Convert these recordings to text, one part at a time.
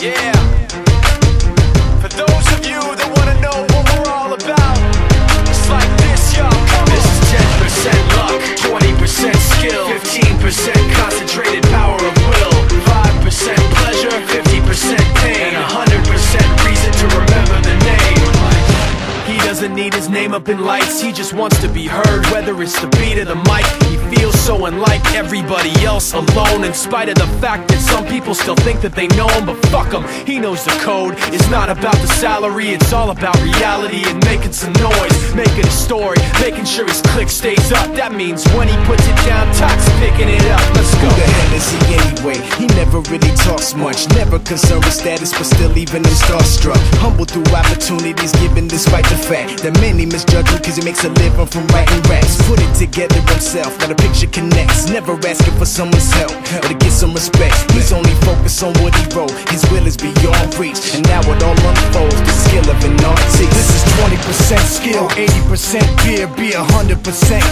Yeah. For those of you that wanna know what we're all about, it's like this, y'all. This is 10% luck, 20% skill, 15% concentrated power of will, 5% pleasure, 50% pain, and 100% reason to remember the name. He doesn't need his name up in lights, he just wants to be heard, whether it's the beat of the mic. He feels so unlike everybody else, alone, in spite of the fact that some people still think that they know him. But fuck him, he knows the code. It's not about the salary, it's all about reality and making some noise, making a story, making sure his click stays up. That means when he puts it down, Tox picking it up. Let's go. Who the hell is he anyway? He never really talks much, never concerned with status, but still even him starstruck. Humble through opportunities given despite the fact that many misjudge him cause he makes a living from writing raps. Put it together himself, now the picture connects, never asking for someone's help or to get some respect. He's only focused on what he wrote, his will is beyond reach, and now it all unfolds, the skill of an artist. This is 20% skill, 80% fear, be 100%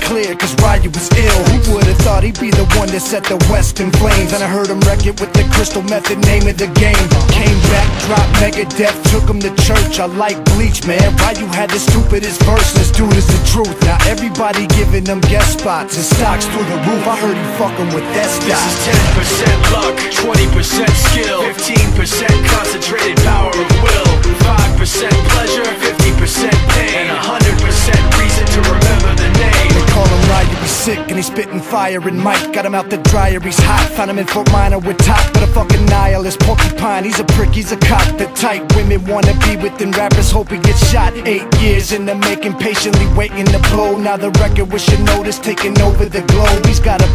clear, cause Ryu was ill. Who would've thought he'd be the one that set the West in flames? And I heard him wreck it with the Crystal Method, name of the game. Came back, dropped Megadeth, took him to church. I like Bleach, man, Ryu had the stupidest verse, this dude is the truth. Now everybody giving them guest spots and stocks through the roof. I heard he fucking with that stock. This is 10% luck, 20% skill, 15% concentrated power of will, 5% pleasure, 50% pain, and 100% reason to remember the name. They call him Ryu, he's sick and he's spitting fire. And Mike got him out the dryer, he's hot. Found him in Fort Minor with top, but a fucking nihilist. Porcupine, he's a prick, he's a cop. The type women wanna be with, and rappers hope he gets shot. 8 years in the making, patiently waiting to blow. Now the record with your notice taking over the globe. He's got a